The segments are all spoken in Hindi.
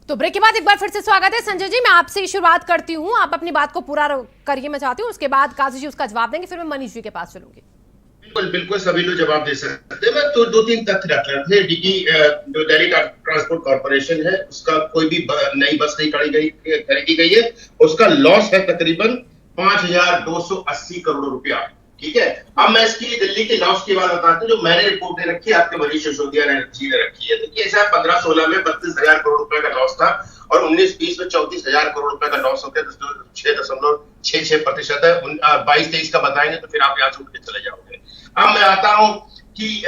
तो ब्रेक के बाद एक बार फिर से स्वागत है। संजय जी, मैं आपसे ही शुरुआत करती हूँ, आप अपनी बात को पूरा करिए, मैं चाहती हूँ। उसके बाद काजी जी उसका जवाब देंगे, फिर मैं मनीष जी के पास चलूंगी। बिल्कुल बिल्कुल, सभी लोग जवाब दे सकते हैं। मैं तो दो तीन तथ्य रख रहे थे। जो दिल्ली ट्रांसपोर्ट कॉर्पोरेशन है, उसका कोई भी नई बस नहीं खरीदी गई है। उसका लॉस है तकरीबन 5,280 करोड़ रुपया। ठीक है, अब मैं इसकी दिल्ली के लॉस की बात बताता हूँ, जो मैंने रिपोर्ट दे रखी है, आपके मनीष सिसोदिया जी ने रखी है। देखिए, ऐसा 15-16 में 32,000 करोड़ रुपए का लॉस था और 19-20 में 34,000 करोड़ रुपए का लॉस हो गया। 6.66% है। 22-23 का बताएंगे तो फिर आप यहाँ से उठ के चले जाओगे। अब मैं आता हूं कि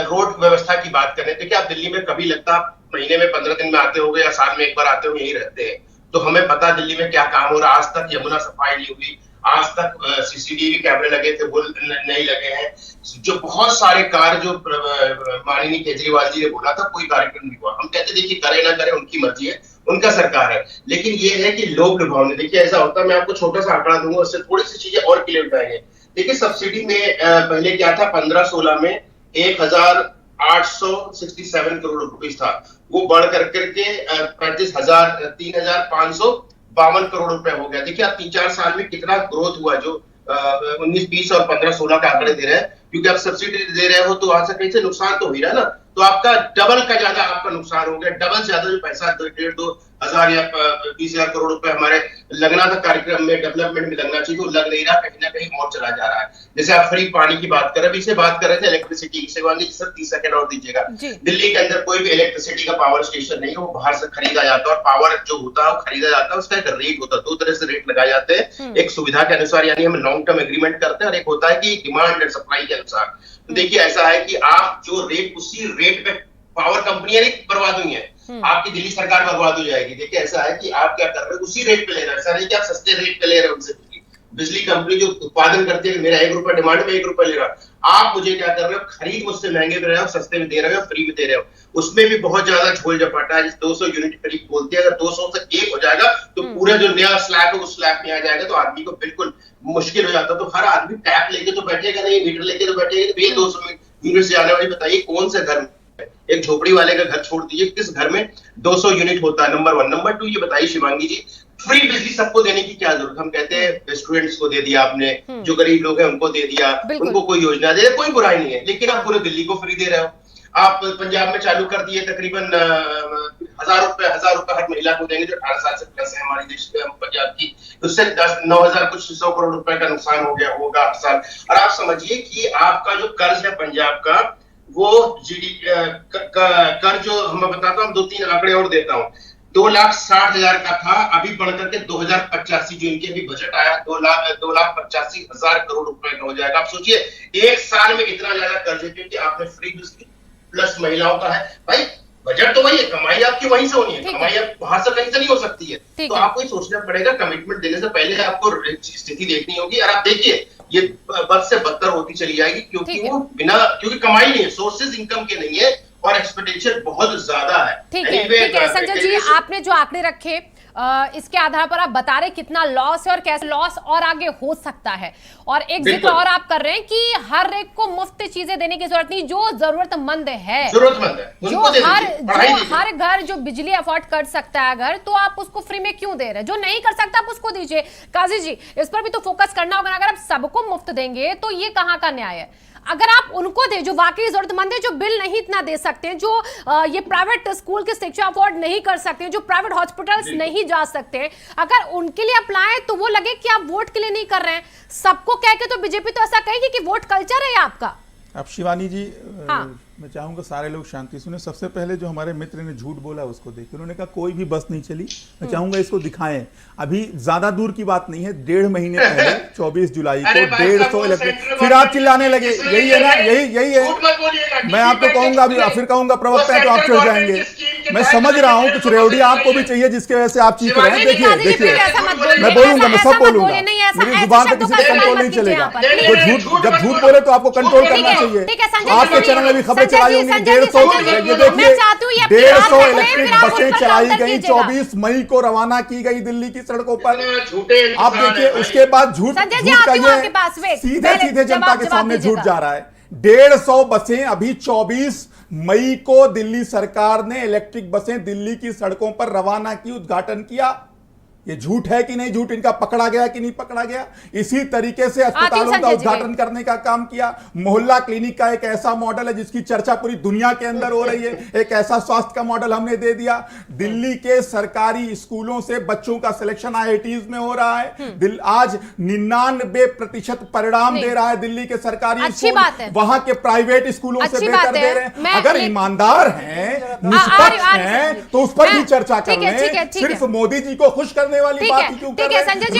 रोड व्यवस्था की बात करें। देखिए, आप दिल्ली में कभी लगता महीने में 15 दिन में आते होंगे या साल में एक बार आते हो, यही रहते हैं, तो हमें पता दिल्ली में क्या काम हो रहा है। आज तक यमुना सफाई नहीं हुई, आज तक सीसीटीवी कैमरे लगे थे वो नहीं लगे हैं। जो बहुत सारे कार्य जो माननीय केजरीवाल जी ने बोला था, कोई कार्यक्रम नहीं हुआ। हम कहते देखिए, करे ना करे उनकी मर्जी है, उनका सरकार है, लेकिन ये है कि लोग लुभावने। देखिए, ऐसा होता है, मैं आपको छोटा सा आंकड़ा दूंगा, उससे थोड़ी सी चीजें और क्लियर बताएंगे। देखिए, सब्सिडी में पहले क्या था, 15-16 में 1,867 करोड़ रुपए था, वो बढ़ करके 3,552 करोड़ रुपए हो गया। देखिए, आप 3-4 साल में कितना ग्रोथ हुआ। जो 19-20 और 15-16 के आंकड़े दे रहे हैं, क्योंकि आप सब्सिडी दे रहे हो तो वहां से कहीं से नुकसान तो हो रहा है ना, तो आपका डबल का ज्यादा आपका नुकसान हो गया। डबल ज्यादा जो पैसा 1,500-2,000 या 20,000 करोड़ रुपए हमारे लगना था कार्यक्रम में, डेवलपमेंट में लगना चाहिए, वो लग नहीं रहा, कहीं ना कहीं और चला जा रहा है। जैसे आप फ्री पानी की बात कर रहे, अभी से बात कर रहे थे इलेक्ट्रिसिटी की। शिवांगी जी, सर 30 सेकंड और दीजिएगा। दिल्ली के अंदर कोई भी इलेक्ट्रिसिटी का पावर स्टेशन नहीं है, वो बाहर से खरीदा जाता है, और पावर जो होता है वो खरीदा जाता है, उसका एक रेट होता है। दो तरह से रेट लगाए जाते हैं, एक सुविधा के अनुसार, यानी हम लॉन्ग टर्म एग्रीमेंट करते हैं, और एक होता है कि डिमांड एंड सप्लाई के अनुसार। तो देखिए, ऐसा है कि आप जो रेट, उसी रेट पे पावर कंपनियां बर्बाद हुई है, आपकी दिल्ली सरकार बर्बाद हो जाएगी। देखिए, ऐसा है कि आप क्या कर रहे हो, उसी रेट पे ले रहे हैं। ऐसा नहीं कि आप सस्ते रेट पे ले रहे हो उनसे। बिजली कंपनी जो उत्पादन करती है, मेरा 1 रुपया डिमांड में 1 रुपया ले रहा, आप मुझे क्या कर रहे हो, खरीद मुझसे महंगे में रहे हो, सस्ते में दे रहे हो, फ्री में दे रहे हो। उसमें भी बहुत ज्यादा झोल झपाटा है। 200 यूनिट करीब बोलते हैं, अगर 200 से 1 हो जाएगा तो पूरा जो नया स्लैब है उस स्लैब में आ जाएगा, तो आदमी को बिल्कुल मुश्किल हो जाता है। तो हर आदमी टैप लेके तो बैठेगा नहीं, मीटर लेके तो बैठेगा, तो ये 200 यूनिट से आने वाली, बताइए कौन से घर में, एक झोपड़ी वाले का घर छोड़ दीजिए, किस घर में 200 यूनिट होता है, नंबर 1। नंबर 2, ये बताइए शिवांगी जी, फ्री बिजली सबको देने की क्या जरूरत? हम कहते हैं स्टूडेंट्स को दे दिया आपने, जो गरीब लोग हैं उनको दे दिया, उनको कोई योजना दे, कोई बुराई नहीं है, लेकिन आप पूरे दिल्ली को फ्री दे रहे हो। आप पंजाब में चालू कर दिए, तकरीबन 1,000 रुपए हर महिला को देंगे जो 18 साल से प्लस है हमारी देश पंजाब की। उससे 9,000 कुछ 100 करोड़ रुपए का नुकसान हो गया होगा हर साल। और आप समझिए कि आपका जो कर्ज है पंजाब का, वो कर्ज जो मैं बताता हूँ, 2-3 आंकड़े और देता हूँ। 2,60,000 का था, अभी बढ़कर के 2,085, जो इनके अभी बजट आया, 2,85,000 करोड़ रुपए का हो जाएगा। आप सोचिए, एक साल में इतना ज्यादा कर्ज है, क्योंकि आपने फ्री बिजली प्लस महिलाओं का है। भाई, बजट तो वही है, कमाई आपकी वहीं से होनी है, कमाई आप बाहर से कहीं से नहीं हो सकती है। तो आपको ही सोचना पड़ेगा, कमिटमेंट देने से पहले आपको स्थिति देखनी होगी। और आप देखिए, ये बद से बदतर होती चली जाएगी, क्योंकि कमाई नहीं है, सोर्सेज इनकम के नहीं है, और एक्सपेंडिचर बहुत ज्यादा है। ठीक है संजय जी, आपने जो आंकड़े रखे, इसके आधार पर आप बता रहे कितना लॉस है और कैसे लॉस और आगे हो सकता है। और एक जिक्र और आप कर रहे हैं कि हर एक को मुफ्त चीजें देने की जरूरत नहीं, जो जरूरतमंद है, जो हर घर जो बिजली अफोर्ड कर सकता है अगर, तो आप उसको फ्री में क्यों दे रहे हैं? जो नहीं कर सकता आप उसको दीजिए। काजी जी, इस पर भी तो फोकस करना होगा। अगर आप सबको मुफ्त देंगे तो ये कहां का न्याय है? अगर आप उनको दे जो वाकई जरूरतमंद है, जो बिल नहीं इतना दे सकते हैं, जो ये प्राइवेट स्कूल की शिक्षा अफोर्ड नहीं कर सकते हैं, जो प्राइवेट हॉस्पिटल्स नहीं जा सकते, अगर उनके लिए अप्लाई, तो वो लगे कि आप वोट के लिए नहीं कर रहे हैं। सबको कह के तो बीजेपी तो ऐसा कहेगी कि वोट कल्चर है आपका। अब शिवानी जी, मैं चाहूंगा सारे लोग शांति सुने। सबसे पहले जो हमारे मित्र ने झूठ बोला उसको देखिए, उन्होंने कहा कोई भी बस नहीं चली। मैं चाहूंगा इसको दिखाएं। अभी ज्यादा दूर की बात नहीं है, 1.5 महीने पहले 24 जुलाई को 150 इलेक्ट्रिक, फिर आप चिल्लाने लगे, यही है ना, यही है। मैं आपको कहूंगा, अभी फिर कहूंगा प्रवक्ता है तो आप चढ़ जाएंगे। मैं समझ रहा हूँ कुछ रेवड़ी आपको भी चाहिए जिसकी वजह से आप चीख रहे हैं। देखिए मैं बोलूंगा, मैं सब बोलूंगा, मेरी जुबान पे किसी का कंट्रोल नहीं चलेगा। जब झूठ बोले तो आपको कंट्रोल करना चाहिए। आपके चैनल में भी खबरें चलाई होंगी, 150, ये देखिए 150 इलेक्ट्रिक बसें चलाई गई, 24 मई को रवाना की गई दिल्ली की सड़कों पर। आप देखिए, उसके बाद झूठ का ये सीधे जनता के सामने झूठ जा रहा है। 150 बसें अभी 24 मई को दिल्ली सरकार ने इलेक्ट्रिक बसें दिल्ली की सड़कों पर रवाना की, उद्घाटन किया। ये झूठ है कि नहीं झूठ, इनका पकड़ा गया कि नहीं पकड़ा गया। इसी तरीके से अस्पतालों का उद्घाटन करने का काम किया। मोहल्ला क्लिनिक का एक ऐसा मॉडल है जिसकी चर्चा पूरी दुनिया के अंदर हो रही है, एक ऐसा स्वास्थ्य का मॉडल हमने दे दिया। दिल्ली के सरकारी स्कूलों से बच्चों का सिलेक्शन IITs में हो रहा है। आज 99% परिणाम दे रहा है दिल्ली के सरकारी स्कूल, वहां के प्राइवेट स्कूलों से बेहतर दे रहे हैं। अगर ईमानदार हैं, निष्पक्ष हैं, तो उस पर भी चर्चा कर लें। सिर्फ मोदी जी को खुश करने वाली बात ही क्यों कर रहे हैं? संजय जी,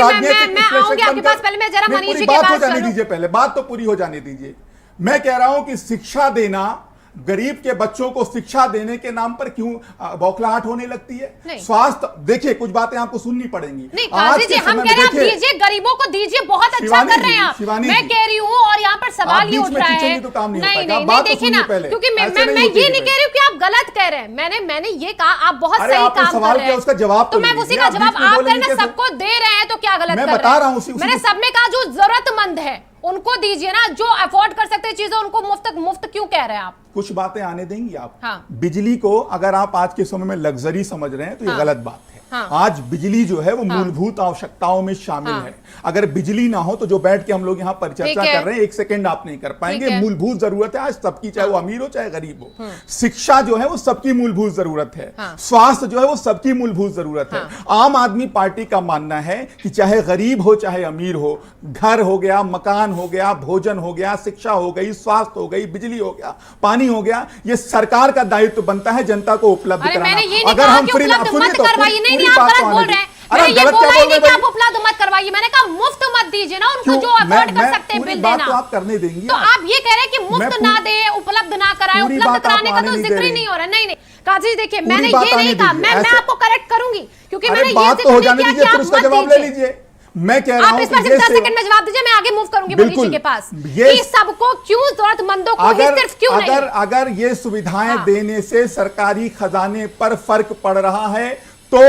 मैं आऊंगी आपके पास, पहले मैं जरा मनीष जी के पास हो जाने दीजिए, पहले बात तो पूरी हो जाने दीजिए। मैं कह रहा हूं कि शिक्षा देना, गरीब के बच्चों को शिक्षा देने के नाम पर क्यों बौखलाहट होने लगती है? स्वास्थ्य, देखिए कुछ बातें आपको सुननी पड़ेंगी। नहीं काजी जी, हम कह रहे हैं दीजिए, गरीबों को दीजिए, बहुत अच्छा कर रहे हैं आप। मैं कह रही हूँ, और यहाँ पर सवाल ये उठ रहा है, तो काम नहीं, नहीं देखिए ना, क्योंकि मैं ये नहीं कह रही हूँ कि आप गलत कह रहे हैं। मैंने ये कहा आप बहुत सही काम कर रहे हैं, उसका जवाब तो मैं उसी का जवाब आप कहना सबको दे रहे हैं, तो क्या गलत कर रहे हैं? मैं बता रहा हूँ, मैंने सब में कहा जो जरूरतमंद है उनको दीजिए ना, जो अफोर्ड कर सकते चीजें उनको मुफ्त क्यों कह रहे हैं आप? कुछ बातें आने देंगी आप? हाँ। बिजली को अगर आप आज के समय में लग्जरी समझ रहे हैं तो ये गलत बात है। हाँ। आज बिजली जो है वो मूलभूत आवश्यकताओं में शामिल है। अगर बिजली ना हो तो जो बैठ के हम लोग यहाँ परिचर्चा कर रहे हैं, एक सेकंड आप नहीं कर पाएंगे। मूलभूत जरूरत है आज सबकी, चाहे वो अमीर हो चाहे गरीब हो। शिक्षा जो है वो सबकी मूलभूत जरूरत है। स्वास्थ्य जो है वो सबकी मूलभूत जरूरत है। आम आदमी पार्टी का मानना है कि चाहे गरीब हो चाहे अमीर हो, घर हो गया, मकान हो गया, भोजन हो गया, शिक्षा हो गई, स्वास्थ्य हो गई, बिजली हो गया, पानी हो गया, ये सरकार का दायित्व बनता है जनता को उपलब्ध कराना। अगर हम फ्री आप गलत बोल रहे हैं। मैंने ये बोला ही नहीं कि आप उपलब्ध मत करवाइए, मैंने कहा मुफ्त मत दीजिए ना उनको, जो अफोर्ड कर सकते हैं बिल देना। तो आप करने देंगी? तो आप ये कह रहे हैं कि मुफ्त ना दे, उपलब्ध ना कराए, उपलब्ध कराने का तो जिक्र ही नहीं हो रहा। नहीं काजी देखिए, मैंने ये नहीं कहा, मैं आपको करेक्ट करूंगी, क्योंकि मैंने ये जिक्र नहीं किया कि आप मत दीजिए। मैं कह रहा हूं इस पर 10 सेकंड में जवाब दीजिए, मैं आगे मूव करूंगी मनीष जी के पास। ये सबको क्यों, जरूरतमंदों को ही सिर्फ क्यों नहीं? अगर ये सुविधाएं देने से सरकारी खजाने पर फर्क पड़ रहा है तो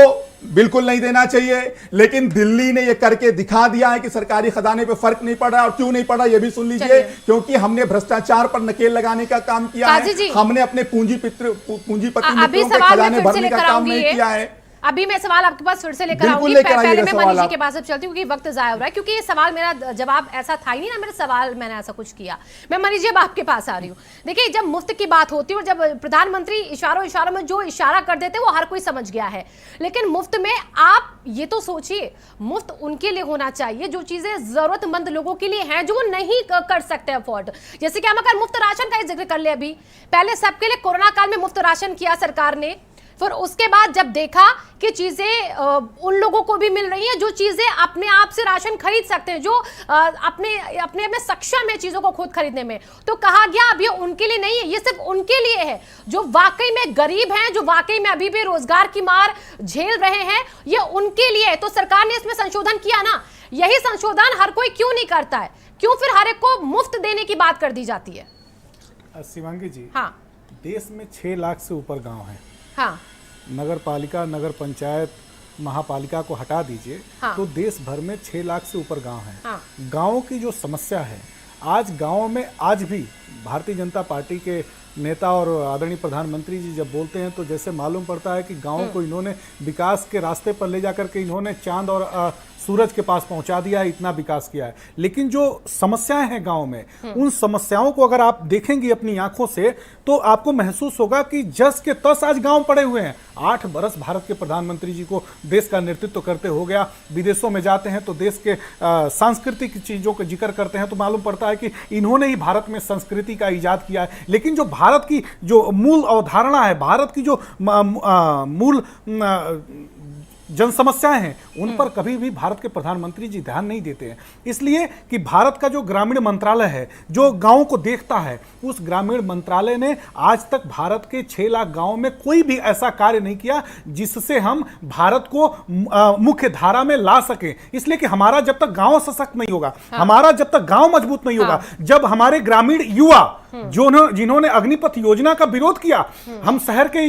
बिल्कुल नहीं देना चाहिए। लेकिन दिल्ली ने ये करके दिखा दिया है कि सरकारी खजाने पे फर्क नहीं पड़ रहा। और क्यों नहीं पड़ रहा ये भी सुन लीजिए, क्योंकि हमने भ्रष्टाचार पर नकेल लगाने का काम किया है। हमने अपने पूंजीपति मित्रों के खजाने भरने का काम नहीं किया है। अभी मैं सवाल आपके पास फिर से लेकर आऊंगी, पहले मैं मनीष जी के पास अब चलती हूँ क्योंकि वक्त जाया हो रहा है, क्योंकि ये सवाल मेरा जवाब ऐसा था ही नहीं ना, मेरा सवाल मैंने ऐसा कुछ किया। मैं मनीष जी अब आपके पास आ रही हूँ। देखिए, जब मुफ्त की बात होती है और जब प्रधानमंत्री इशारों में जो इशारा कर देते वो हर कोई समझ गया है, लेकिन मुफ्त में आप ये तो सोचिए, मुफ्त उनके लिए होना चाहिए जो चीजें जरूरतमंद लोगों के लिए हैं, जो वो नहीं कर सकते अफोर्ड। जैसे कि हम अगर मुफ्त राशन का ही जिक्र कर ले, अभी पहले सबके लिए कोरोना काल में मुफ्त राशन किया सरकार ने, फिर उसके बाद जब देखा कि चीजें उन लोगों को भी मिल रही हैं जो चीजें अपने आप से राशन खरीद सकते हैं, जो अपने में सक्षम है चीजों को खुद खरीदने में, तो कहा गया अब ये उनके लिए नहीं है, ये सिर्फ उनके लिए है जो वाकई में गरीब हैं, जो वाकई में अभी भी रोजगार की मार झेल रहे हैं, ये उनके लिए है। तो सरकार ने इसमें संशोधन किया ना, यही संशोधन हर कोई क्यों नहीं करता है? क्यों फिर हर एक को मुफ्त देने की बात कर दी जाती है? शिवांगी जी, हाँ, देश में 6 लाख से ऊपर गांव हैं। हाँ, नगर पालिका, नगर पंचायत, महापालिका को हटा दीजिए, हाँ, तो देश भर में 6 लाख से ऊपर गांव हैं। हाँ, गाँव की जो समस्या है, आज गाँव में आज भी भारतीय जनता पार्टी के नेता और आदरणीय प्रधानमंत्री जी जब बोलते हैं तो जैसे मालूम पड़ता है कि गाँव को इन्होंने विकास के रास्ते पर ले जाकर के इन्होंने चांद और सूरज के पास पहुंचा दिया है, इतना विकास किया है। लेकिन जो समस्याएं हैं गांव में, उन समस्याओं को अगर आप देखेंगे अपनी आंखों से तो आपको महसूस होगा कि जस के तस आज गांव पड़े हुए हैं। 8 बरस भारत के प्रधानमंत्री जी को देश का नेतृत्व करते हो गया, विदेशों में जाते हैं तो देश के सांस्कृतिक चीज़ों का जिक्र करते हैं तो मालूम पड़ता है कि इन्होंने ही भारत में संस्कृति का इजाद किया है। लेकिन जो भारत की जो मूल अवधारणा है, भारत की जो मूल जन समस्याएं हैं, उन पर कभी भी भारत के प्रधानमंत्री जी ध्यान नहीं देते हैं। इसलिए कि भारत का जो ग्रामीण मंत्रालय है, जो गांव को देखता है, उस ग्रामीण मंत्रालय ने आज तक भारत के 6 लाख गांवों में कोई भी ऐसा कार्य नहीं किया जिससे हम भारत को मुख्य धारा में ला सके। इसलिए कि हमारा जब तक गांव सशक्त नहीं होगा, हमारा जब तक गांव मजबूत नहीं होगा, जब हमारे ग्रामीण युवा जिन्होंने अग्निपथ योजना का विरोध किया। हम शहर के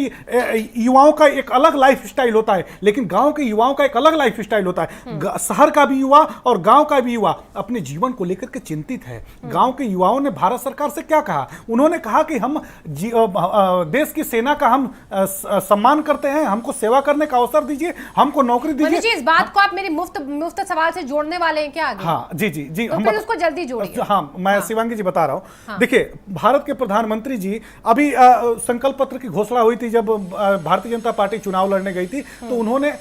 युवाओं का एक अलग लाइफ स्टाइल होता है, लेकिन गांव के युवाओं का एक अलग लाइफ स्टाइल होता है। शहर का भी युवा और गांव का भी युवा अपने जीवन को लेकर के चिंतित है। गांव के युवाओं ने भारत सरकार से क्या कहा? उन्होंने कहा कि हम देश की सेना का हम सम्मान करते हैं, हमको सेवा करने का अवसर दीजिए, हमको नौकरी दीजिए। इस बात को आप मेरी मुफ्त सवाल से जोड़ने वाले हैं क्या आगे? हाँ जी, तो हम फिर उसको जल्दी जोड़िए। हाँ, मैं शिवांगी जी बता रहा हूँ। हाँ। देखिए, भारत के प्रधानमंत्री जी अभी संकल्प पत्र की घोषणा हुई थी जब भारतीय जनता पार्टी चुनाव लड़ने गई थी, तो उन्होंने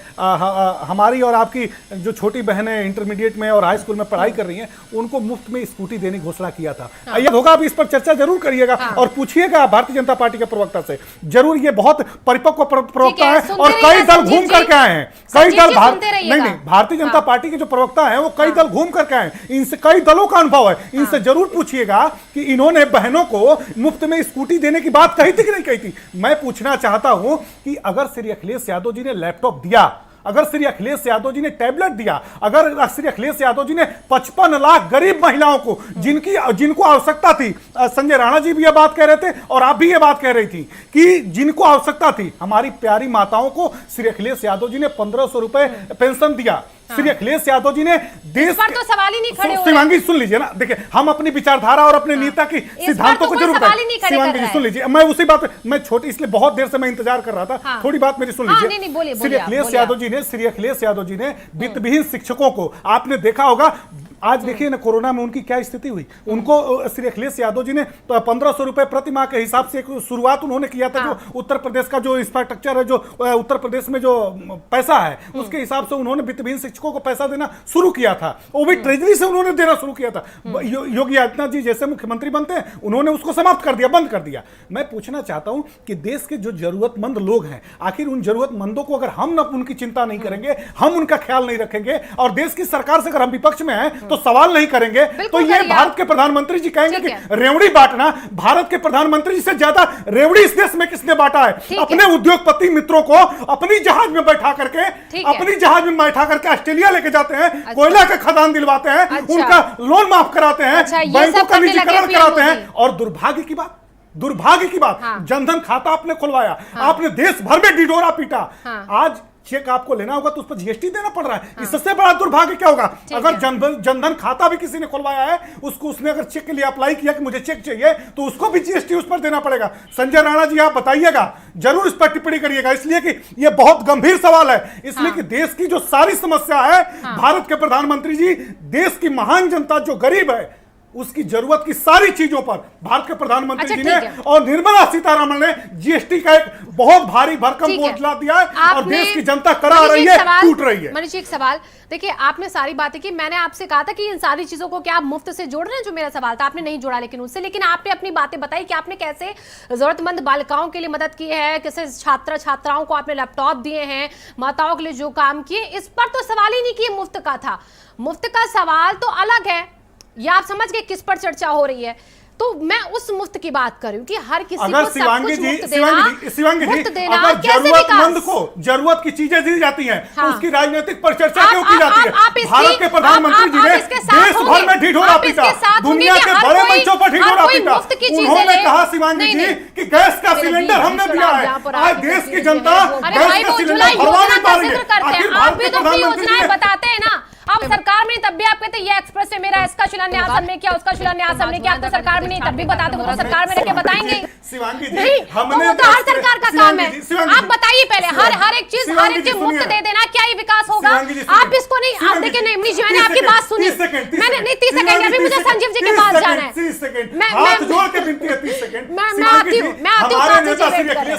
हमारी और आपकी जो छोटी बहनें इंटरमीडिएट में और हाई स्कूल में पढ़ाई कर रही हैं, उनको मुफ्त में स्कूटी देने की घोषणा किया था। यह होगा, अब इस पर चर्चा जरूर करिएगा और पूछिएगा भारतीय जनता पार्टी के प्रवक्ता से। जरूर, ये बहुत परिपक्व प्रवक्ता है और कई दल घूम करके आए हैं। कई दल नहीं, भारतीय जनता पार्टी के जो प्रवक्ता हैं वो कई दल घूम करके आए, इनसे कई दलों का अनुभव है। इनसे जरूर पूछिएगा कि इन्होंने बहनों को मुफ्त में स्कूटी देने की बात कही थी कि नहीं कही थी। मैं पूछना चाहता हूं कि अगर श्री अखिलेश यादव जी ने लैपटॉप दिया, अगर श्री अखिलेश यादव जी ने टैबलेट दिया, अगर श्री अखिलेश यादव जी ने 55 लाख गरीब महिलाओं को जिनको आवश्यकता थी, संजय राणा जी भी यह बात कह रहे थे और आप भी यह बात कह रही थी कि जिनको आवश्यकता थी, हमारी प्यारी माताओं को श्री अखिलेश यादव जी ने 1500 रुपए पेंशन दिया। श्री अखिलेश यादव जी ने देश पर तो सवाल ही नहीं खड़े हो रहे। शिवांगी सुन लीजिए ना, देखिए हम अपनी विचारधारा और अपने नेता की सिद्धांतों को जरूर करें। शिवांगी जी सुन लीजिए, मैं उसी बात मैं छोटी, इसलिए बहुत देर से मैं इंतजार कर रहा था, थोड़ी बात मेरी सुन लीजिए। श्री अखिलेश यादव जी ने वित्तविहीन शिक्षकों को, आपने देखा होगा, आज देखिए ना कोरोना में उनकी क्या स्थिति हुई। उनको श्री अखिलेश यादव जी ने 1500 रुपए प्रति माह के हिसाब से एक शुरुआत उन्होंने किया था। जो उत्तर प्रदेश का जो इंफ्रास्ट्रक्चर है, जो उत्तर प्रदेश में जो पैसा है, उसके हिसाब से उन्होंने वित्तविहीन शिक्षकों को पैसा देना शुरू किया था। वो भी ट्रेजरी से उन्होंने देना शुरू किया था। योगी आदित्यनाथ जी जैसे मुख्यमंत्री बनते हैं, उन्होंने उसको समाप्त कर दिया, बंद कर दिया। मैं पूछना चाहता हूं कि देश के जो जरूरतमंद लोग हैं, आखिर उन जरूरतमंदों को अगर हम उनकी चिंता नहीं करेंगे, हम उनका ख्याल नहीं रखेंगे और देश की सरकार से अगर हम विपक्ष में हैं तो सवाल नहीं करेंगे, तो ये भारत के प्रधानमंत्री जी कहेंगे कि रेवड़ी बांटना, भारत के प्रधानमंत्री जी से ज्यादा रेवड़ी इस देश में किसने बांटा है? अपने उद्योगपति मित्रों को अपनी जहाज में बैठा करके ऑस्ट्रेलिया लेके जाते हैं, कोयला का खदान दिलवाते हैं, उनका लोन माफ कराते हैं, बैंकों का निजीकरण कराते हैं। और दुर्भाग्य की बात, जनधन खाता आपने खुलवाया, आपने देश भर में ढिढोरा पीटा। आज चेक आपको लेना होगा तो उस पर जीएसटी देना पड़ रहा है। इससे बड़ा दुर्भाग्य क्या होगा? अगर जनधन खाता भी किसी ने खुलवाया है, उसने अगर चेक के लिए अप्लाई किया कि मुझे चेक चाहिए, तो उसको भी जीएसटी उस पर देना पड़ेगा। संजय राणा जी, आप बताइएगा, जरूर इस पर टिप्पणी करिएगा, इसलिए कि यह बहुत गंभीर सवाल है। इसलिए कि देश की जो सारी समस्या है, भारत के प्रधानमंत्री जी देश की महान जनता जो गरीब है, उसकी जरूरत की सारी चीजों पर भारत के प्रधानमंत्री जी ने और निर्मला सीतारमण ने जीएसटी का एक बहुत भारी भरकम बोझ ला दिया है और देश की जनता करा रही है, टूट रही है। मनीष जी, एक सवाल, देखिए आपने सारी बातें की, मैंने आपसे कहा था कि इन सारी चीजों को क्या आप मुफ्त से जोड़ रहे हैं, जो मेरा सवाल था, आपने नहीं जोड़ा लेकिन उससे, लेकिन आपने अपनी बातें बताई कि आपने कैसे जरूरतमंद बालिकाओं के लिए मदद की है, कैसे छात्राओं को आपने लैपटॉप दिए हैं, माताओं के लिए जो काम किए, इस पर तो सवाल ही नहीं किए मुफ्त का था। मुफ्त का सवाल तो अलग है, या आप समझ गए किस पर चर्चा हो रही है। तो मैं उस मुफ्त की बात कर रही हूं कि हर किसी को सब कुछ मुफ्त देना, अगर जरूरतमंद को जरूरत की चीजें दी जाती हैं, तो उसकी राजनीतिक पर चर्चा क्यों की जाती है? भारत के प्रधानमंत्री जी ने देश भर में ढिढोरा पीटा, दुनिया के बड़े मंचों पर ढिढोरा पीटा। उन्होंने कहा शिवांगी जी कि गैस का सिलेंडर हमने दिया है, आज देश की जनता गैस का सिलेंडर भरवा नहीं पा रही है। आखिर भारत के प्रधानमंत्री जी बताते हैं ना, अब सरकार में तब भी आप कहते ये एक्सप्रेस से मेरा इसका शिलान्यास हमने किया, उसका शिलान्यास हमने किया, तो सरकार में नहीं, तब भी बताते, वो तो सरकार में रह के बताएंगे नहीं, हमने तो हर सरकार का काम है। आप बताइए पहले, हर एक चीज मुफ्त दे देना, क्या ये विकास होगा? आप इसको नहीं, आप देखिए नहीं, मनीष जी मैंने आपकी बात सुनी, मैंने नहीं 30 सेकंड, अभी मुझे संजीव जी के पास जाना है। मैं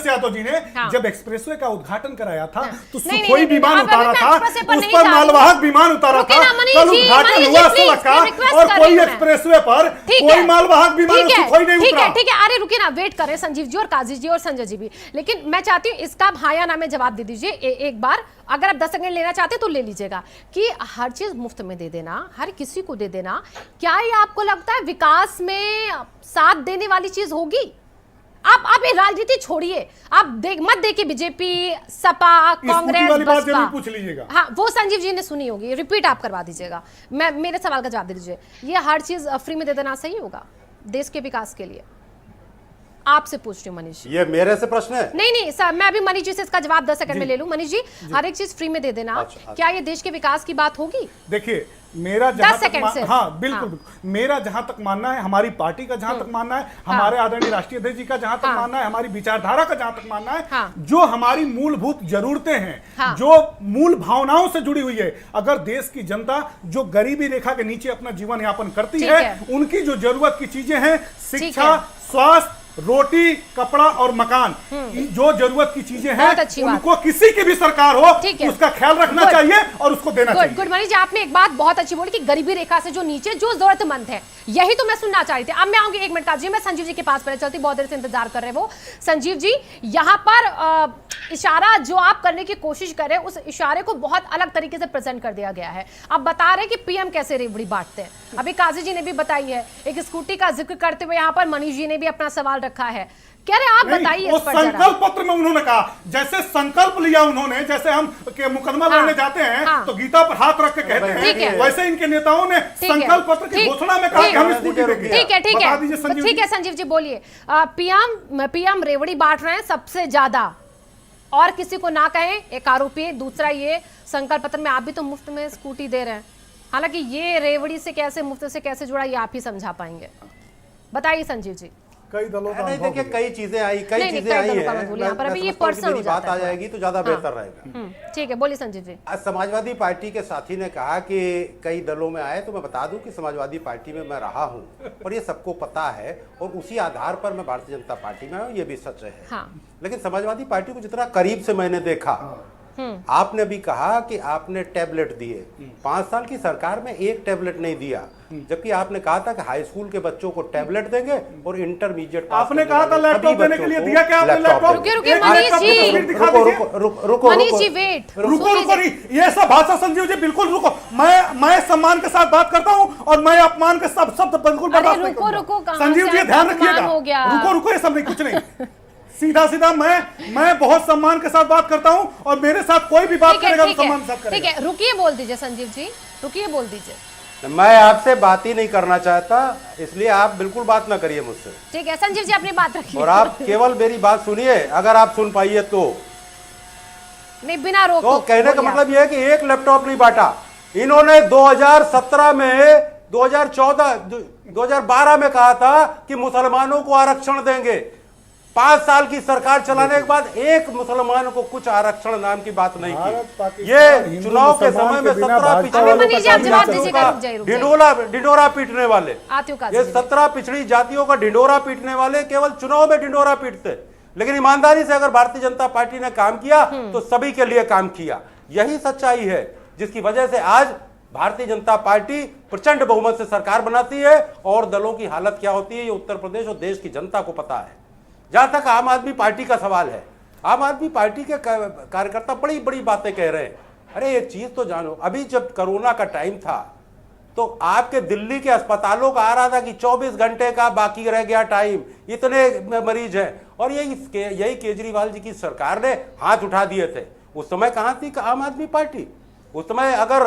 यादव जी ने जब एक्सप्रेसवे का उद्घाटन कराया था, तो सुखोई विमान उतारा था, उस पर मालवाहक विमान उतारा था, कल उद्घाटन हुआ सड़क का, और कोई एक्सप्रेसवे पर कोई मालवाहक विमान सुखोई नहीं उतरा। ठीक है, अरे रुकिए ना, वेट करें संजीव जी और काजी जी और संजय जी भी, लेकिन मैं चाहती हूँ इसका हाँ या ना में जवाब दे दीजिए एक बार। अगर आप 10 सेकंड लेना चाहते तो ले लीजिएगा कि हर चीज मुफ्त में दे देना, हर किसी को दे देना, क्या ये आपको लगता है विकास में साथ देने वाली चीज होगी? आप ये राजनीति छोड़िए, आप मत देखिए बीजेपी, सपा, कांग्रेस, बसपा, पूछ लीजिएगा। हाँ, वो संजीव जी ने सुनी होगी, रिपीट आप करवा दीजिएगा, मेरे सवाल का जवाब दे दीजिए। ये हर चीज फ्री में दे देना सही होगा देश के विकास के लिए? आपसे पूछ रही हूँ मनीष जी। ये मेरे से प्रश्न है? नहीं सर, मैं अभी मनीष जी से इसका जवाब 10 सेकंड में ले लूं। मनीष जी, हर एक चीज फ्री में दे देना। अच्छा। क्या ये देश के विकास की बात होगी? देखिए, मेरा जहां 10 तक सेकंड से। हाँ बिल्कुल, मेरा जहां तक मानना है, हमारी पार्टी का जहां तक मानना है, हमारे आदरणीय राष्ट्रीय अध्यक्ष जी का जहां तक मानना है, हमारी विचारधारा का जहां तक मानना है, जो हमारी मूलभूत जरूरतें हैं, जो मूल भावनाओं से जुड़ी हुई है, अगर देश की जनता जो गरीबी रेखा के नीचे अपना जीवन यापन करती है, उनकी जो जरूरत की चीजें हैं, शिक्षा, स्वास्थ्य, रोटी, कपड़ा और मकान, जो जरूरत की चीजें हैं, उनको किसी की भी सरकार हो उसका ख्याल रखना चाहिए और उसको देना चाहिए। गुड मनीष जी, आपने एक बात बहुत अच्छी बोली कि गरीबी रेखा से जो नीचे जो जरूरतमंद है, यही तो मैं सुनना चाह रही थी। अब मैं आऊंगी 1 मिनट का जी, मैं संजीव जी के पास पहले चलती, बहुत देर से इंतजार कर रहे वो। संजीव जी, यहाँ पर इशारा जो आप करने की कोशिश कर रहे हैं, उस इशारे को बहुत अलग तरीके से प्रेजेंट कर दिया गया है। आप बता रहे हैं कि पीएम कैसे रेवड़ी बांटते हैं। अभी काजी जी ने भी बताई है, एक स्कूटी का जिक्र करते हुए यहाँ पर मनीष जी ने भी अपना सवाल रखा है। कह रहे आप बताइए इस पर जरा। संकल्प पत्र में उन्होंने कहा, जैसे संकल्प लिया उन्होंने, जैसे हम के मुकदमा लड़ने जाते हैं तो गीता पर हाथ रख के कहते हैं, वैसे इनके नेताओं ने संकल्प पत्र की घोषणा में कहा कि हम स्कूटी देंगे। ठीक है संजीव जी बोलिए। पीएम रेवड़ी बांट रहे हैं सबसे ज्यादा, और किसी को ना कहें, एक आरोपी। दूसरा ये संकल्प पत्र में आप भी तो मुफ्त में स्कूटी दे रहे हैं। हालांकि ये रेवड़ी से कैसे, मुफ्त से कैसे जुड़ा, ये आप ही समझा पाएंगे। बताइए संजीव जी। कई दलों का नहीं, देखिए कई चीजें आई है, पर्सनल बात आ जाएगी तो ज्यादा बेहतर रहेगा। ठीक है, बोलिए संजीव जी। आज समाजवादी पार्टी के साथी ने कहा कि कई दलों में आए, तो मैं बता दूं कि समाजवादी पार्टी में मैं रहा हूं और ये सबको पता है, और उसी आधार पर मैं भारतीय जनता पार्टी में हूं, ये भी सच है। लेकिन समाजवादी पार्टी को जितना करीब से मैंने देखा, आपने भी कहा कि आपने टैबलेट दिए, 5 साल की सरकार में एक टैबलेट नहीं दिया, जबकि आपने कहा था कि हाई स्कूल के बच्चों को टैबलेट देंगे और इंटरमीडिएट आपने कहा था लैपटॉप देने के लिए, दिया क्या आपने लैपटॉप? रुकिए मनीष जी, रुको मनीष जी वेट, रुको ये सब भाषा संजीव जी बिल्कुल रुको। मैं सम्मान के साथ बात करता हूं और मैं अपमान के सब शब्द बिल्कुल बर्दाश्त नहीं करूंगा। संजीव जी ध्यान रखिएगा, रुको ये सब नहीं, कुछ नहीं, सीधा मैं बहुत सम्मान के साथ बात करता हूं और मेरे साथ कोई भी बात करेगा तो सम्मान के साथ करेगा। ठीक है, रुकिए बोल दीजिए संजीव जी, रुकिए बोल दीजिए। मैं आपसे बात ही नहीं करना चाहता, इसलिए आप बिल्कुल बात ना करिए मुझसे। ठीक है संजीव जी, अपनी बात रखिए और आप केवल मेरी बात सुनिए, अगर आप सुन पाइए तो। नहीं, बिना रोक तो कहने का मतलब यह है कि एक लैपटॉप नहीं बांटा इन्होंने। 2017 में 2012 में कहा था कि मुसलमानों को आरक्षण देंगे। 5 साल की सरकार चलाने के बाद एक मुसलमान को कुछ आरक्षण नाम की बात नहीं की। ये चुनाव के समय में 17 ढिंडोरा पीटने वाले, ये 17 पिछड़ी जातियों का ढिंडोरा पीटने वाले केवल चुनाव में ढिंडोरा पीटते, लेकिन ईमानदारी से अगर भारतीय जनता पार्टी ने काम किया तो सभी के लिए काम किया। यही सच्चाई है जिसकी वजह से आज भारतीय जनता पार्टी प्रचंड बहुमत से सरकार बनाती है, और दलों की हालत क्या होती है ये उत्तर प्रदेश और देश की जनता को पता है। जहां तक आम आदमी पार्टी का सवाल है, आम आदमी पार्टी के कार्यकर्ता बड़ी बड़ी बातें कह रहे हैं। अरे एक चीज तो जानो, अभी जब कोरोना का टाइम था तो आपके दिल्ली के अस्पतालों का आ रहा था कि 24 घंटे का बाकी रह गया टाइम, इतने मरीज हैं, और यही केजरीवाल जी की सरकार ने हाथ उठा दिए थे। उस समय कहां थी आम आदमी पार्टी? उस समय अगर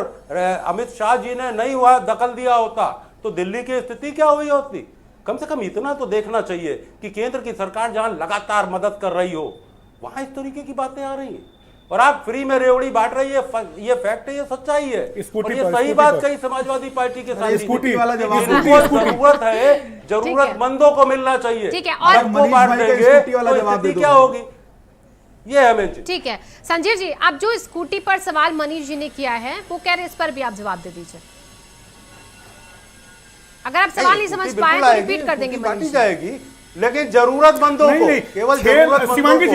अमित शाह जी ने नहीं हुआ दखल दिया होता तो दिल्ली की स्थिति क्या हुई होती? कम से कम इतना तो देखना चाहिए कि केंद्र की सरकार जहां लगातार मदद कर रही हो वहां इस तरीके की बातें आ रही हैं, और आप फ्री में रेवड़ी बांट रही है। ये फैक्ट है, ये सच्चाई है, और ये सही बात कही समाजवादी पार्टी के साथ। स्कूटी वाला जवाब जरूरत है, जरूरतमंदों को मिलना चाहिए। ठीक है, और बांट देंगे तो क्या होगी, ये है मेन चीज। ठीक है संजीव जी, अब जो स्कूटी पर सवाल मनीष जी ने किया है वो कह रहे इस पर भी आप जवाब दे दीजिए। अगर आप सवाल नहीं समझ पाए तो रिपीट कर देंगे मनीष जी। जाएगी, लेकिन जरूरतमंदों को केवल शिवांगी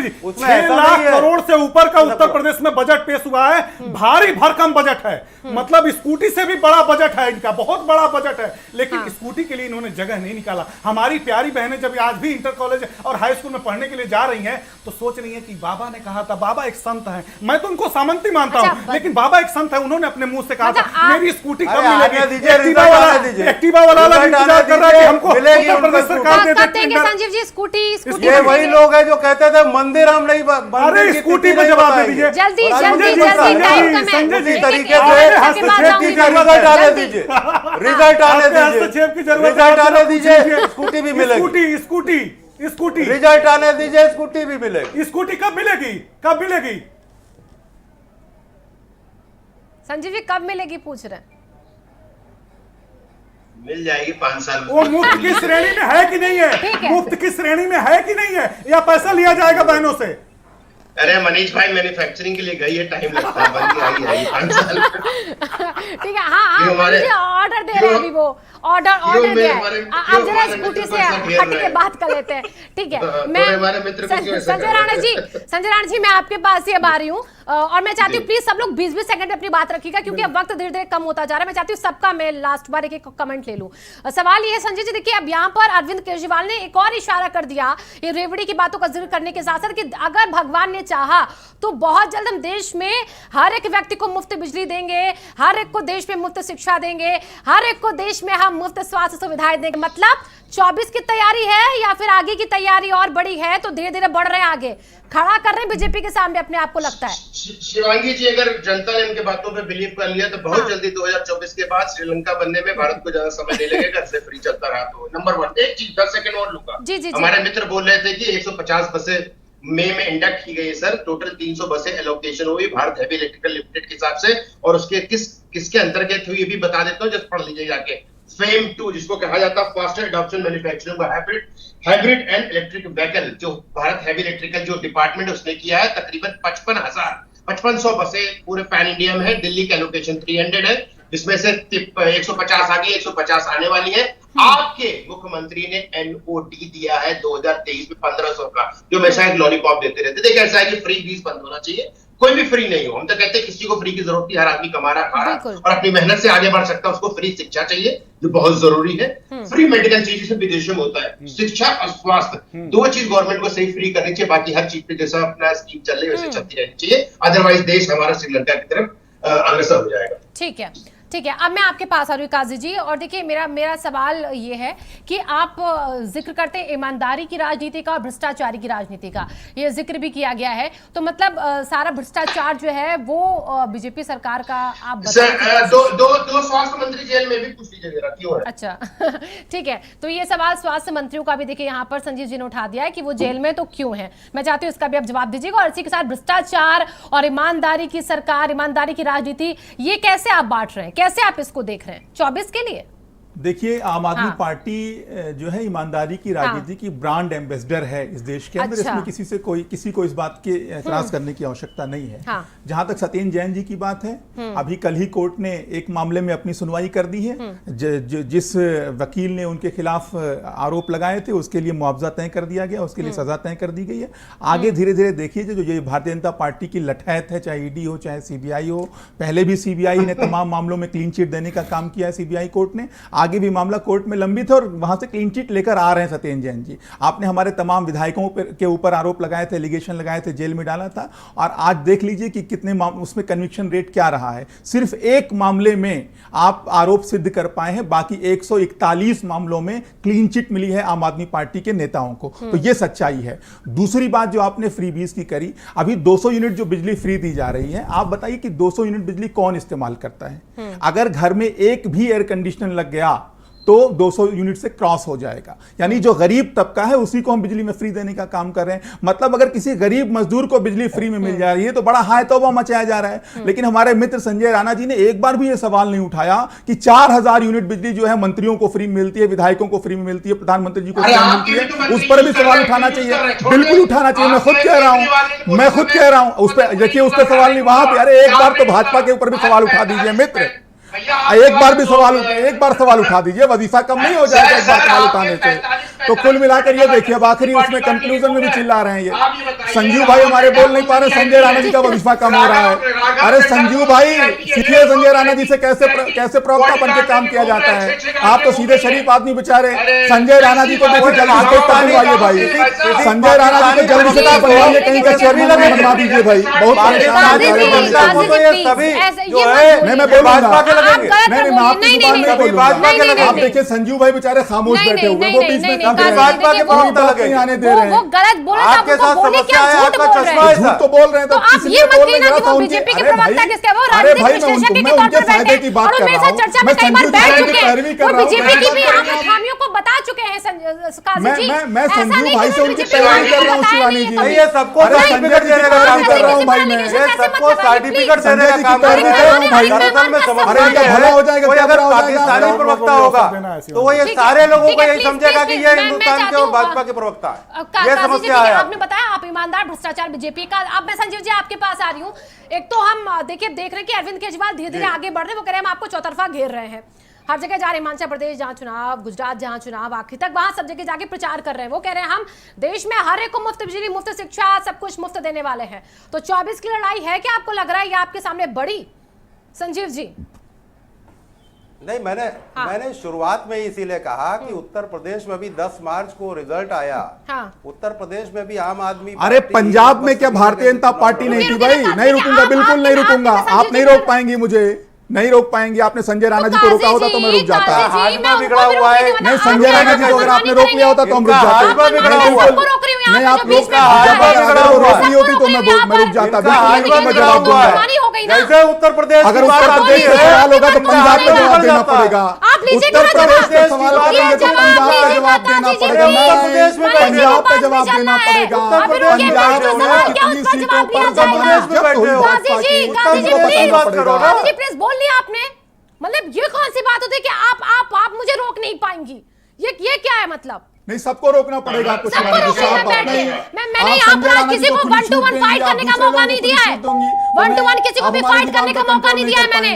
जी 6 लाख करोड़ से ऊपर का उत्तर प्रदेश में बजट पेश हुआ है, भारी भरकम बजट है, मतलब स्कूटी से भी बड़ा बजट है इनका, बहुत बड़ा बजट है, लेकिन स्कूटी के लिए इन्होंने जगह नहीं निकाला। हमारी प्यारी बहनें जब आज भी इंटर कॉलेज और हाई स्कूल में पढ़ने के लिए जा रही हैं तो सोच रही हैं कि बाबा ने कहा था, बाबा एक संत है, मैं तो उनको सामंती मानता हूं, लेकिन बाबा एक संत है, उन्होंने अपने मुंह से कहा था मेरी स्कूटी कब मिलेगी। एक्टिवा वाला इंतजार कर रहा है कि हमको उत्तर प्रदेश सरकार संजीव जी स्कूटी ये वही लोग हैं जो कहते थे मंदिर हम नहीं, अरे स्कूटी पे जवाब दे दीजिए जल्दी इसी तरीके से रिजल्ट आने दीजिए, रिजल्ट आने दीजिए, स्कूटी भी मिलेगी। स्कूटी रिजल्ट आने दीजिए, स्कूटी भी मिलेगी। स्कूटी कब मिलेगी, कब मिलेगी? संजीव जी कब मिलेगी पूछ रहे हैं। मिल जाएगी 5 साल में। वो मुफ्त की श्रेणी में है कि नहीं है? मुफ्त की श्रेणी में है कि नहीं है, या पैसा लिया जाएगा बहनों से? अरे मनीष भाई मैन्युफैक्चरिंग के लिए गई है, टाइम लगता है, बंदी आई 5 साल। ठीक है, हाँ ऑर्डर दे रहे हैं अभी, वो ऑर्डर दिया है। आप जरा स्कूटी से हट के बात कर लेते हैं, ठीक है। मैं संजय राणा जी मैं आपके पास ही अब आ रही हूँ, और मैं चाहती हूँ प्लीज सब लोग 20-20 सेकंड में अपनी बात रखिएगा, क्योंकि अब वक्त धीरे धीरे कम होता जा रहा है। मैं चाहती हूँ सबका मैं लास्ट बार एक कमेंट ले लूं। सवाल ये है संजय जी, देखिए अब यहाँ पर अरविंद केजरीवाल ने एक और इशारा कर दिया, ये रेवड़ी की बातों का जिक्र करने के साथ साथ, कि अगर भगवान ने चाहा तो बहुत जल्द हम देश में हर एक व्यक्ति को मुफ्त बिजली देंगे, हर एक को देश में मुफ्त शिक्षा देंगे, हर एक को देश में हम मुफ्त स्वास्थ्य सुविधाएं देंगे। मतलब 24 की तैयारी है या फिर आगे की तैयारी और बड़ी है? तो धीरे धीरे बढ़ रहे हैं आगे, खड़ा कर रहे हैं बीजेपी के सामने अपने आप को, लगता है। शिवांगी जी, अगर जनता ने इनके बातों पे बिलीव कर लिया तो बहुत जल्दी 2024 के बाद श्रीलंका बनने में भारत को ज्यादा समय नहीं लगेगा, घर से फ्री चलता रहा तो। नंबर 1 एक चीज 10 सेकंड और लूंगा। हमारे मित्र बोल रहे थे कि 150 बसें मई में इंडक्ट की गई है सर, टोटल 300 बसें एलोकेशन हुई भारत हैवी इलेक्ट्रिकल लिमिटेड के हिसाब से, और उसके किसके अंतर्गत हुई ये भी बता देता हूँ, जस्ट पढ़ लीजिए जाके। फेम 2 जिसको कहा जाता है फास्टर एडॉप्शन मैन्युफैक्चरिंग का हाइब्रिड एंड इलेक्ट्रिक व्हीकल, जो भारत हैवी इलेक्ट्रिकल जो डिपार्टमेंट उसने किया है, तकरीबन 5500 बसें पूरे पैन इंडिया में है। दिल्ली की एलोकेशन 300 है, जिसमें से 150 आ गई, 150 आने वाली है। आपके मुख्यमंत्री ने एनओडी दिया है 2023 में 1500 का, जो हमेशा एक लॉलीपॉप देते रहते। देखिए ऐसा है कि फ्री बीस बंद होना चाहिए, कोई भी फ्री नहीं हो। हम तो कहते हैं किसी को फ्री की जरूरत नहीं, हर आदमी कमा रहा खा रहा और अपनी मेहनत से आगे बढ़ सकता है। उसको फ्री शिक्षा चाहिए जो बहुत जरूरी है, फ्री मेडिकल चीज जिसे विदेशों में होता है, शिक्षा और स्वास्थ्य, 2 चीज गवर्नमेंट को सही फ्री करनी चाहिए। बाकी हर चीज पे जैसा अपना स्कीम चल रही है वैसे चलती रहनी चाहिए, अदरवाइज देश हमारा श्रीलंका की तरफ अग्रसर हो जाएगा। ठीक है, ठीक है। अब मैं आपके पास आ रही हूँ काजी जी, और देखिए मेरा सवाल ये है कि आप जिक्र करते हैं ईमानदारी की राजनीति का और भ्रष्टाचारी की राजनीति का, ये जिक्र भी किया गया है, तो मतलब सारा भ्रष्टाचार जो है वो बीजेपी सरकार का आप दो स्वास्थ्य मंत्री जेल में भी पूछ लीजिए जरा क्यों है। अच्छा ठीक है, तो ये सवाल स्वास्थ्य मंत्रियों का भी देखिए यहाँ पर संजीव जी ने उठा दिया है कि वो जेल में तो क्यों है। मैं चाहती हूँ इसका भी आप जवाब दीजिएगा, और इसी के साथ भ्रष्टाचार और ईमानदारी की सरकार, ईमानदारी की राजनीति, ये कैसे आप बांट रहे हैं, कैसे आप इसको देख रहे हैं 24 के लिए? देखिए आम आदमी पार्टी जो है ईमानदारी की राजनीति की ब्रांड एम्बेसडर है इस देश के अंदर। इसमें किसी को इस बात के एतराज करने की आवश्यकता नहीं है। जहां तक सत्येंद्र जैन जी की बात है, अभी कल ही कोर्ट ने एक मामले में अपनी सुनवाई कर दी है। जिस वकील ने उनके खिलाफ आरोप लगाए थे उसके लिए मुआवजा तय कर दिया गया, उसके लिए सजा तय कर दी गई है। आगे धीरे धीरे देखिए जो ये भारतीय जनता पार्टी की लठैत है, चाहे ईडी हो चाहे सीबीआई हो, पहले भी सीबीआई ने तमाम मामलों में क्लीन चिट देने का काम किया है सीबीआई कोर्ट ने, आगे भी मामला कोर्ट में लंबित है और वहां से क्लीन चिट लेकर आ रहे हैं सत्येंद्र जैन जी। आपने हमारे तमाम विधायकों के ऊपर आरोप लगाए थे, एलिगेशन लगाए थे, जेल में डाला था, और आज देख लीजिए कि कितने उसमें कन्विक्शन रेट क्या रहा है। सिर्फ एक मामले में आप आरोप सिद्ध कर पाए हैं, बाकी 141 मामलों में क्लीन चिट मिली है आम आदमी पार्टी के नेताओं को। तो यह सच्चाई है। दूसरी बात जो आपने फ्रीबीज की करी, अभी 200 यूनिट जो बिजली फ्री दी जा रही है, आप बताइए कि 200 यूनिट बिजली कौन इस्तेमाल करता है? अगर घर में एक भी एयर कंडीशनर लग गया तो 200 यूनिट से क्रॉस हो जाएगा। यानी जो गरीब तबका है उसी को हम बिजली में फ्री देने का काम कर रहे हैं। मतलब अगर किसी गरीब मजदूर को बिजली फ्री में मिल जा रही है तो बड़ा हाय तौबा मचाया जा रहा है। लेकिन हमारे मित्र संजय राणा जी ने एक बार भी यह सवाल नहीं उठाया कि 4000 यूनिट बिजली जो है मंत्रियों को फ्री मिलती है, विधायकों को फ्री मिलती है, प्रधानमंत्री जी को फ्री मिलती है, उस पर भी सवाल उठाना चाहिए। बिल्कुल उठाना चाहिए, मैं खुद कह रहा हूं उस पर। देखिए उस पर सवाल नहीं, वहां पर अरे एक बार तो भाजपा के ऊपर भी सवाल उठा दीजिए मित्र, एक बार सवाल उठा दीजिए, वजीफा कम नहीं हो जाएगा एक बार सवाल उठाने से। तो कुल मिलाकर ये देखिए अब आखिरी उसमें कंक्लूजन में भी चिल्ला रहे हैं ये संजीव भाई हमारे बोल नहीं पा रहे, संजय राणा जी का वजीफा कम हो रहा है। अरे संजीव भाई सीखिए संजय राणा जी से कैसे प्रवक्ता बन के काम किया जाता है। आप तो सीधे शरीफ आदमी बेचारे, संजय राणा जी को देखिए जल्दी बनवाइए भाई, संजय राणा जी को जल्दी से बनवाइए, कहीं का चेयरमैन बनवा दीजिए भाई। बहुत परेशान मैं बोलूंगा लगेंगे। कभी भाजपा के लगेंगे। आप देखिए संजीव भाई बेचारे खामोश बैठे हुए वो बीच में भाजपा के प्रवक्ता लगेंगे। आने दे रहे हैं। वो गलत बोले आपके साथ समस्या है, आपका चश्मा है झूठ तो बोल रहे हैं तो आप ये मत कहना कि वो बीजेपी के प्रवक्ता किसके, वो राजनीतिक विश्लेषक के तौर पर बैठे हैं और वो मेरे साथ चर्चा में कई बार बैठ चुके हैं। वो बीजेपी की भी आप खामियों को बता चुके हैं काजी जी। मैं संजीव भाई से उनकी पैरवी कर रहा हूँ शिवानी जी। ये सबको सर्टिफिकेट देने का काम कर रहा हूँ भाई मैं, ये सबको सर्टिफिकेट देने का काम कर रहा हूँ भाई। दरअसल में समस्या भला हो जाएगा, कोई क्या अगर भला हो जाएगा? पाकिस्तानी प्रवक्ता होगा तो वो ये सारे लोगों को यही समझेगा कि ये हिंदुस्तान के और भाजपा के प्रवक्ता है। ये समस्या है। आपने बताया आप ईमानदार भ्रष्टाचार बीजेपी का। अब मैं संजीव जी आपके पास आ रही हूँ। एक तो हम देखिए देख रहे हैं कि अरविंद केजरीवाल धीरे धीरे आगे बढ़ रहे हैं। वो कह रहे हैं हम आपको चौतरफा घेर रहे हैं, हर जगह जा रहे हैं, हिमाचल प्रदेश जहां चुनाव, गुजरात जहां चुनाव, आखिर तक वहां सब जगह जाके प्रचार कर रहे हैं। वो कह रहे हैं हम देश में हर एक को मुफ्त बिजली, मुफ्त शिक्षा, सब कुछ मुफ्त देने वाले हैं। तो 24 की लड़ाई है क्या आपको लग रहा है ये आपके सामने बड़ी, संजीव जी? नहीं, मैंने शुरुआत में इसीलिए कहा कि उत्तर प्रदेश में भी 10 मार्च को रिजल्ट आया। उत्तर प्रदेश में भी आम आदमी, अरे पंजाब में क्या भारतीय जनता पार्टी नहीं थी भाई? नहीं रुकूंगा, बिल्कुल नहीं रुकूंगा। आप नहीं रोक पाएंगी मुझे, नहीं रोक पाएंगे। आपने संजय राणा जी को रोका होता तो मैं रुक जाता। भाजपा बिगड़ा हुआ है। नहीं, संजय राणा जी को अगर आपने रोक लिया होता तो हम रुक जाते। नहीं, आप रोकनी होती तो मैं रुक जाता। जैसे उत्तर प्रदेश, अगर उत्तर प्रदेश से सवाल होगा तो पंजाब को जवाब देना पड़ेगा। उत्तर प्रदेश से सवाल करेंगे तो पंजाब का जवाब देना पड़ेगा। पंजाब का जवाब देना पड़ेगा। पंजाब में कितनी सीटों पर जमानत जब्त हुई भाजपा की, प्लीज बोल लिया आपने। मतलब ये कौन सी बात होती है कि आप मुझे रोक नहीं पाएंगी? ये क्या है मतलब? नहीं, सबको रोकना पड़ेगा आपको। मैंने यहाँ पर किसी को 1 to 1 फाइट करने का मौका नहीं दिया है। 1 to 1 किसी को भी फाइट करने का मौका नहीं दिया है मैंने।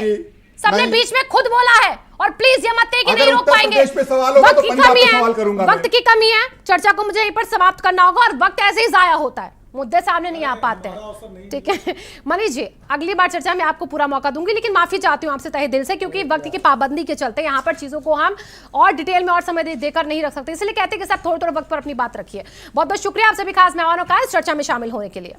सबने बीच में खुद बोला है। और प्लीज ये मत कि नहीं रोक पाएंगे। वक्त की कमी है, वक्त की कमी है। चर्चा को मुझे यहीं पर समाप्त करना होगा और वक्त ऐसे ही जाया होता है, मुद्दे सामने नहीं आ पाते हैं। ठीक है मनीष जी, अगली बार चर्चा में आपको पूरा मौका दूंगी, लेकिन माफी चाहती हूँ आपसे तहे दिल से, क्योंकि वक्त की पाबंदी के चलते यहाँ पर चीजों को हम और डिटेल में और समय देकर नहीं रख सकते, इसलिए कहते हैं कि सब थोड़े थोड़े वक्त पर अपनी बात रखिए। बहुत बहुत शुक्रिया आप सभी खास मेहमानों का इस चर्चा में शामिल होने के लिए।